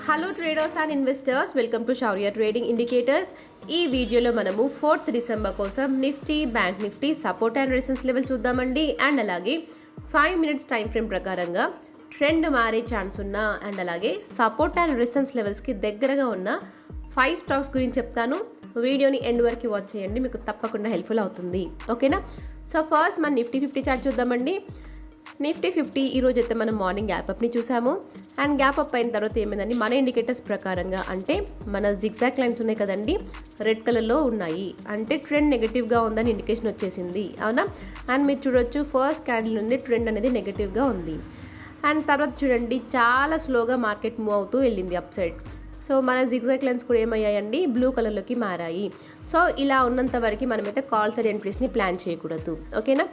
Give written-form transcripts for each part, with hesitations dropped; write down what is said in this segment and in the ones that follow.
Hello traders and investors, welcome to Shaurya trading indicators. ఈ వీడియోలో మనము 4th డిసెంబర్ కోసం Nifty, bank Nifty support and resistance level చూద్దామండి. And అలాగే 5 minutes time frame ప్రకారంగా trend మారే ఛాన్స్ ఉన్న అండ్ అలాగే సపోర్ట్ అండ్ రెసిస్టెన్స్ లెవెల్స్కి దగ్గరగా ఉన్న 5 స్టాక్స్ గురించి చెప్తాను. వీడియోని ఎండ్ వరకు వాచ్ చేయండి, మీకు తప్పకుండా హెల్ప్ఫుల్ అవుతుంది. ఓకేనా? సో ఫస్ట్ మన నిఫ్టీ 50 చార్ట్ చూద్దామండి. నిఫ్టీ 50 ఈరోజు అయితే మనం మార్నింగ్ గ్యాప్ అప్ని చూసాము. అండ్ గ్యాప్ అప్ అయిన తర్వాత ఏమైందండి, మన ఇండికేటర్స్ ప్రకారంగా అంటే మన జిగ్జాగ్ లైన్స్ ఉన్నాయి కదండి, రెడ్ కలర్లో ఉన్నాయి, అంటే ట్రెండ్ నెగటివ్గా ఉందని ఇండికేషన్ వచ్చేసింది. అవునా? అండ్ మీరు చూడొచ్చు ఫస్ట్ క్యాండిల్ నుండి ట్రెండ్ అనేది నెగటివ్గా ఉంది. అండ్ తర్వాత చూడండి చాలా స్లోగా మార్కెట్ మూవ్ అవుతూ వెళ్ళింది అప్ సైడ్. సో మన జిగ్జాగ్ లైన్స్ కూడా ఏమయ్యాయండి, బ్లూ కలర్లోకి మారాయి. సో ఇలా ఉన్నంత వరకు మనమైతే కాల్ సైడ్ ఎంట్రీస్ని ప్లాన్ చేయకూడదు. ఓకేనా?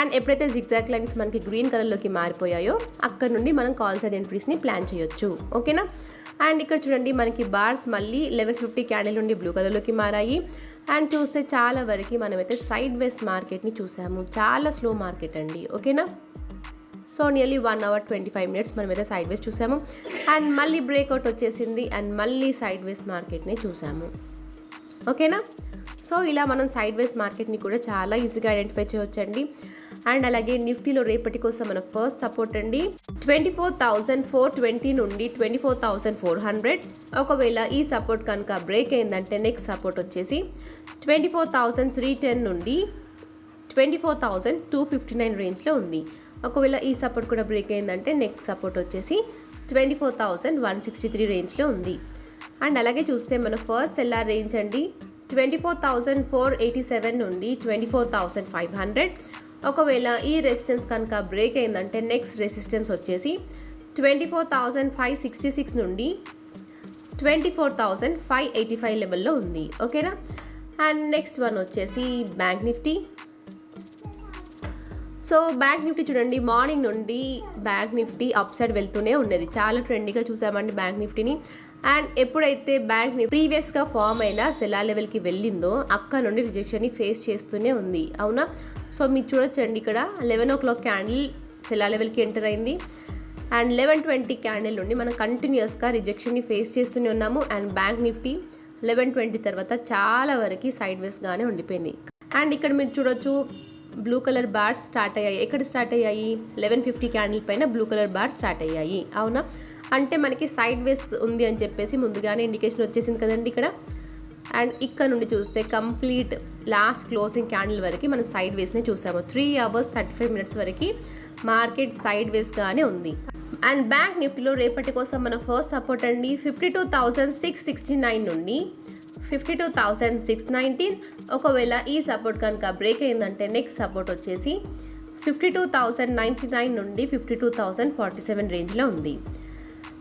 అండ్ ఎప్పుడైతే జిగ్జాగ్ లైన్స్ మనకి గ్రీన్ కలర్లోకి మారిపోయాయో అక్కడ నుండి మనం కాల్ సైడ్ ఎంట్రీస్ని ప్లాన్ చేయొచ్చు. ఓకేనా? అండ్ ఇక్కడ చూడండి మనకి బార్స్ మళ్ళీ 1150 క్యాండిల్ నుండి బ్లూ కలర్లోకి మారాయి. అండ్ చూస్తే చాలా వరకు మనమైతే సైడ్ వేస్ మార్కెట్ని చూసాము. చాలా స్లో మార్కెట్ అండి. ఓకేనా? సో నియర్లీ 1 hour 25 minutes మనమైతే సైడ్ వేస్ చూసాము. అండ్ మళ్ళీ బ్రేక్అవుట్ వచ్చేసింది అండ్ మళ్ళీ సైడ్ వేస్ మార్కెట్ని చూసాము. ఓకేనా? సో ఇలా మనం సైడ్ వేస్ మార్కెట్ని కూడా చాలా ఈజీగా ఐడెంటిఫై చేయవచ్చండి. అండ్ అలాగే నిఫ్టీలో రేపటి కోసం మన ఫస్ట్ సపోర్ట్ అండి 24,420 నుండి 24,400. ఒకవేళ ఈ సపోర్ట్ కనుక బ్రేక్ అయిందంటే నెక్స్ట్ సపోర్ట్ వచ్చేసి 24,310 నుండి 24,259 రేంజ్లో ఉంది. ఒకవేళ ఈ సపోర్ట్ కూడా బ్రేక్ అయిందంటే నెక్స్ట్ సపోర్ట్ వచ్చేసి 24,163 రేంజ్లో ఉంది. అండ్ అలాగే చూస్తే మన ఫస్ట్ సెల్లార్ రేంజ్ అండి 24,487 నుండి 24,500. ఒకవేళ ఈ రెసిస్టెన్స్ కనుక బ్రేక్ అయిందంటే నెక్స్ట్ రెసిస్టెన్స్ వచ్చేసి 24,566 నుండి 24,585 లెవెల్లో ఉంది. ఓకేనా? అండ్ నెక్స్ట్ వన్ వచ్చేసి bank Nifty. So bank Nifty చూడండి మార్నింగ్ నుండి బ్యాంక్ నిఫ్టీ అప్ సైడ్ వెళ్తూనే ఉండేది. చాలా ట్రెండీగా చూసామండి బ్యాంక్ నిఫ్టీని. అండ్ ఎప్పుడైతే బ్యాంక్ నిఫ్టీ ప్రీవియస్గా ఫామ్ అయిన సెల్లార్ లెవెల్కి వెళ్ళిందో అక్కడ నుండి రిజెక్షన్ని ఫేస్ చేస్తూనే ఉంది. అవునా? సో మీరు చూడొచ్చండి ఇక్కడ 11 o'clock క్యాండిల్ సెల్లార్ లెవెల్కి ఎంటర్ అయింది. అండ్ 11:20 క్యాండిల్ నుండి మనం కంటిన్యూస్గా రిజెక్షన్ని ఫేస్ చేస్తూనే ఉన్నాము. అండ్ బ్యాంక్ నిఫ్టీ 11:20 తర్వాత చాలా వరకు సైడ్ వేస్గానే ఉండిపోయింది. అండ్ ఇక్కడ మీరు చూడొచ్చు బ్లూ కలర్ బార్స్ స్టార్ట్ అయ్యాయి. ఎక్కడ స్టార్ట్ అయ్యాయి? 11:50 క్యాండిల్ పైన బ్లూ కలర్ బార్స్ స్టార్ట్ అయ్యాయి. అవునా? అంటే మనకి సైడ్ వేస్ ఉంది అని చెప్పేసి ముందుగానే ఇండికేషన్ వచ్చేసింది కదండి ఇక్కడ. అండ్ ఇక్కడ నుండి చూస్తే కంప్లీట్ లాస్ట్ క్లోజింగ్ క్యాండిల్ వరకు మనం సైడ్ వేస్నే చూసాము. 3 hours 35 minutes వరకు మార్కెట్ సైడ్ వేస్గానే ఉంది. అండ్ బ్యాంక్ నిఫ్టీలో రేపటి కోసం మన ఫస్ట్ సపోర్ట్ అండి 52,669 నుండి 52,619. ఒకవేళ ఈ సపోర్ట్ కనుక బ్రేక్ అయిందంటే నెక్స్ట్ సపోర్ట్ వచ్చేసి 52,099 నుండి 52,047 రేంజ్లో ఉంది.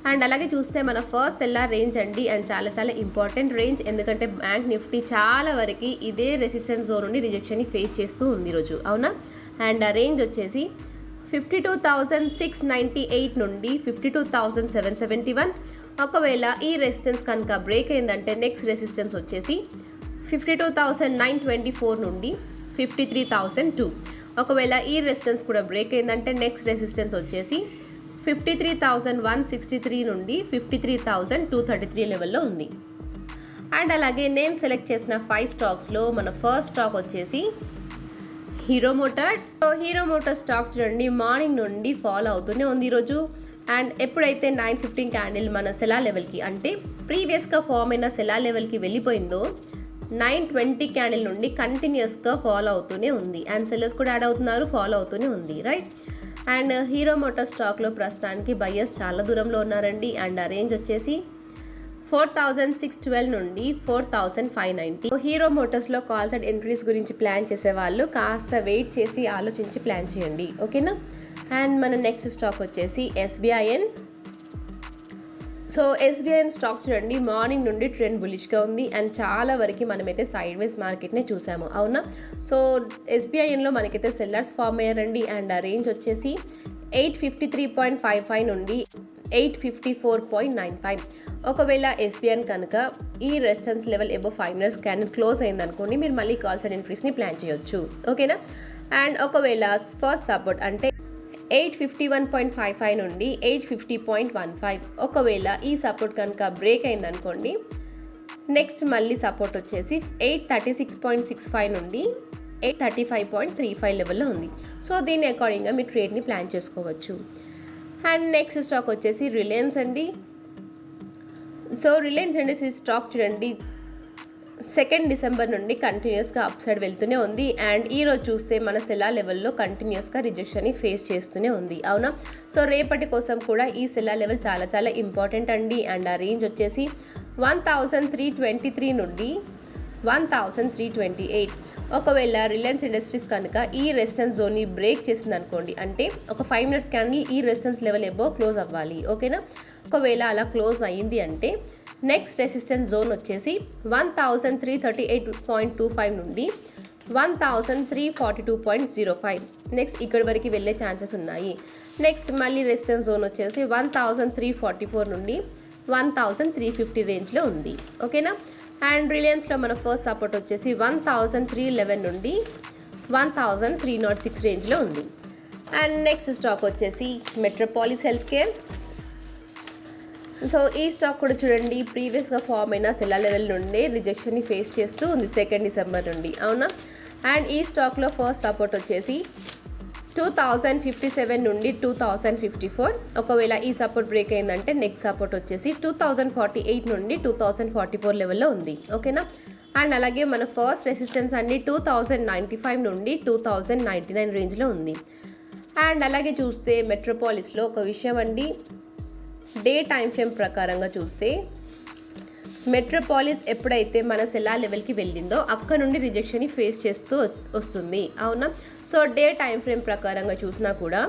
అండ్ అలాగే చూస్తే మన ఫస్ట్ సెల్లార్ రేంజ్ అండి. అండ్ చాలా చాలా ఇంపార్టెంట్ రేంజ్, ఎందుకంటే బ్యాంక్ నిఫ్టీ చాలా వరకు ఇదే రెసిస్టెన్స్ జోన్ నుండి రిజెక్షన్ని ఫేస్ చేస్తూ ఉంది ఈరోజు. అవునా? అండ్ ఆ రేంజ్ వచ్చేసి 52,698 నుండి 52,771. ఒకవేళ ఈ రెసిస్టెన్స్ కనుక బ్రేక్ అయిందంటే నెక్స్ట్ రెసిస్టెన్స్ వచ్చేసి 52,924 నుండి 53,002. ఒకవేళ ఈ రెసిస్టెన్స్ కూడా బ్రేక్ అయిందంటే నెక్స్ట్ రెసిస్టెన్స్ వచ్చేసి 53,163 నుండి 53,233 లెవెల్లో ఉంది. అండ్ అలాగే నేను సెలెక్ట్ చేసిన 5 స్టాక్స్లో మన ఫస్ట్ స్టాక్ వచ్చేసి hero Motors. Hero Motors stock చూడండి మార్నింగ్ నుండి ఫాలో అవుతూనే ఉంది ఈరోజు. అండ్ ఎప్పుడైతే 9:15 క్యాండిల్ మన సెల్లార్ లెవెల్కి అంటే ప్రీవియస్గా ఫామ్ అయిన సెల్లార్ లెవెల్కి వెళ్ళిపోయిందో 9:20 క్యాండిల్ నుండి కంటిన్యూస్గా ఫాలో అవుతూనే ఉంది. అండ్ సెల్లర్స్ కూడా యాడ్ అవుతున్నారు, ఫాలో అవుతూనే ఉంది. రైట్? అండ్ హీరో మోటార్స్ స్టాక్లో ప్రస్తుతానికి బయ్యర్స్ చాలా దూరంలో ఉన్నారండి. అండ్ ఆ రేంజ్ వచ్చేసి 4,612 నుండి 4,590. హీరో మోటార్స్లో కాల్ సైడ్ ఎంట్రీస్ గురించి ప్లాన్ చేసే వాళ్ళు కాస్త వెయిట్ చేసి ఆలోచించి ప్లాన్ చేయండి. ఓకేనా? అండ్ మన నెక్స్ట్ స్టాక్ వచ్చేసి SBIN. సో SBIN స్టాక్ చూడండి మార్నింగ్ నుండి ట్రెండ్ బులిష్గా ఉంది. అండ్ చాలా వరకు మనమైతే సైడ్ వేస్ మార్కెట్నే చూసాము. అవునా? సో SBINలో మనకైతే సెల్లర్స్ ఫామ్ అయ్యారండి. అండ్ ఆ రేంజ్ వచ్చేసి 853.55 నుండి 854.95. ఒకవేళ SBIN కనుక ఈ resistance level above 5 minutes candle close అయిందనుకోండి, మీరు మళ్ళీ కాల్ సైడ్ ఎంట్రీస్ని ప్లాన్ చేయొచ్చు. ఓకేనా? అండ్ ఒకవేళ ఫస్ట్ సపోర్ట్ అంటే 851.55 నుండి 850.15. ఒకవేళ ఈ సపోర్ట్ కనుక బ్రేక్ అయిందనుకోండి, నెక్స్ట్ మళ్ళీ సపోర్ట్ వచ్చేసి 836.65 నుండి 835.35 లెవెల్లో ఉంది. సో దీని అకార్డింగ్గా మీ ట్రేడ్ని ప్లాన్ చేసుకోవచ్చు. అండ్ నెక్స్ట్ స్టాక్ వచ్చేసి రిలయన్స్ అండి. సో రిలయన్స్ ఇండస్ట్రీస్ స్టాక్ చూడండి 2 డిసెంబర్ నుండి కంటిన్యూస్గా అప్ సైడ్ వెళ్తూనే ఉంది. అండ్ ఈరోజు చూస్తే మన సెలా లెవెల్లో కంటిన్యూస్గా రిజెక్షన్ని ఫేస్ చేస్తూనే ఉంది, అవునా. సో రేపటి కోసం కూడా ఈ సెలా లెవెల్ చాలా చాలా ఇంపార్టెంట్ అండి. అండ్ ఆ రేంజ్ వచ్చేసి 1323 నుండి 1328. ఒకవేళ రిలయన్స్ ఇండస్ట్రీస్ కనుక ఈ రెసిస్టెన్స్ జోన్ని బ్రేక్ చేసింది అనుకోండి, అంటే ఒక 5 మినిట్స్ క్యాండిల్ ఈ రెసిస్టెన్స్ లెవెల్ ఎబో క్లోజ్ అవ్వాలి, ఓకేనా. ఒకవేళ అలా క్లోజ్ అయ్యింది అంటే నెక్స్ట్ రెసిస్టెన్స్ జోన్ వచ్చేసి 1338.25 నుండి 1342.05. నెక్స్ట్ ఇక్కడి వరకు వెళ్ళే ఛాన్సెస్ ఉన్నాయి. నెక్స్ట్ మళ్ళీ రెసిస్టెన్స్ జోన్ వచ్చేసి 1344 నుండి 1350 రేంజ్లో ఉంది, ఓకేనా. అండ్ రిలయన్స్లో మన ఫస్ట్ సపోర్ట్ వచ్చేసి 1311 నుండి 1306 రేంజ్లో ఉంది. అండ్ నెక్స్ట్ స్టాక్ వచ్చేసి మెట్రోపాలిస్ హెల్త్ కేర్. సో ఈ స్టాక్ కూడా చూడండి ప్రీవియస్గా ఫామ్ అయిన సెలా లెవెల్ నుండి రిజెక్షన్ని ఫేస్ చేస్తూ ఉంది 2 డిసెంబర్ నుండి, అవునా. అండ్ ఈ స్టాక్లో ఫస్ట్ సపోర్ట్ వచ్చేసి 2057 నుండి 2054. ఒకవేళ ఈ సపోర్ట్ బ్రేక్ అయిందంటే నెక్స్ట్ సపోర్ట్ వచ్చేసి 2048 నుండి 2044 లెవెల్లో ఉంది, ఓకేనా. అండ్ అలాగే మన ఫస్ట్ రెసిస్టెన్స్ అండి 2095 నుండి 2099 రేంజ్లో ఉంది. అండ్ అలాగే చూస్తే మెట్రోపాలిస్లో ఒక విషయం అండి, డే టైం ఫ్రేమ్ ప్రకారంగా చూస్తే మెట్రోపాలిస్ ఎప్పుడైతే మన సెలా లెవెల్కి వెళ్ళిందో అక్కడ నుండి రిజెక్షన్ని ఫేస్ చేస్తూ వస్తుంది, అవునా. సో డే టైం ఫ్రేమ్ ప్రకారంగా చూసినా కూడా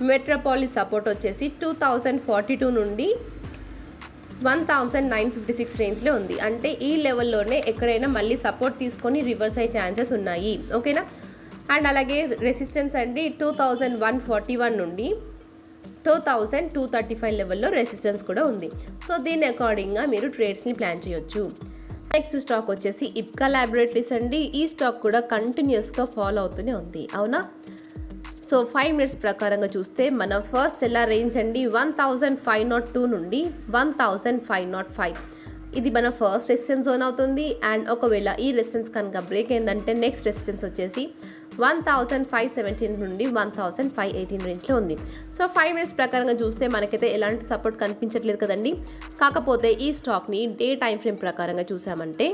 మెట్రోపాలిస్ సపోర్ట్ వచ్చేసి 2042 నుండి 1956 రేంజ్లో ఉంది. అంటే ఈ లెవెల్లోనే ఎక్కడైనా మళ్ళీ సపోర్ట్ తీసుకొని రివర్స్ అయ్యే ఛాన్సెస్ ఉన్నాయి, ఓకేనా. అండ్ అలాగే రెసిస్టెన్స్ అండి 2141 నుండి 2235 లెవెల్లో రెసిస్టెన్స్ కూడా ఉంది. సో దీని అకార్డింగ్గా మీరు ట్రేడ్స్ని ప్లాన్ చేయొచ్చు. నెక్స్ట్ స్టాక్ వచ్చేసి ఇప్కా ల్యాబొరేటరీస్ అండి. ఈ స్టాక్ కూడా కంటిన్యూస్గా ఫాలో అవుతూనే ఉంది, అవునా. సో 5 మినిట్స్ ప్రకారంగా చూస్తే మన ఫస్ట్ సెల్లార్ రేంజ్ అండి 1502 నుండి 1505. ఇది మన ఫస్ట్ రెసిస్టెన్స్ జోన్ అవుతుంది. అండ్ ఒకవేళ ఈ రెసిస్టెన్స్ కనుక బ్రేక్ అయిందంటే నెక్స్ట్ రెసిస్టెన్స్ వచ్చేసి 1517 నుండి 1518 రేంజ్లో ఉంది. సో 5 మినిట్స్ ప్రకారంగా చూస్తే మనకైతే ఎలాంటి సపోర్ట్ కనిపించట్లేదు కదండి. కాకపోతే ఈ స్టాక్ని డే టైం ఫ్రేమ్ ప్రకారంగా చూసామంటే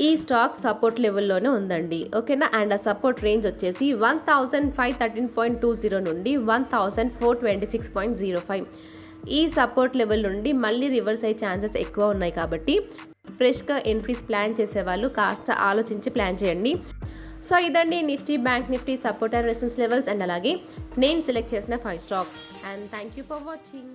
ఈ స్టాక్ సపోర్ట్ లెవెల్లోనే ఉందండి, ఓకేనా. అండ్ ఆ సపోర్ట్ రేంజ్ వచ్చేసి 1513.20 నుండి 1426.05. ఈ సపోర్ట్ లెవెల్ నుండి మళ్ళీ రివర్స్ అయ్యే ఛాన్సెస్ ఎక్కువ ఉన్నాయి కాబట్టి ఫ్రెష్గా ఎంట్రీస్ ప్లాన్ చేసేవాళ్ళు కాస్త ఆలోచించి ప్లాన్ చేయండి. సో ఇదండి Nifty, bank Nifty support and resistance levels and అలాగే నేను సెలెక్ట్ చేసిన 5 stocks. And thank you for watching.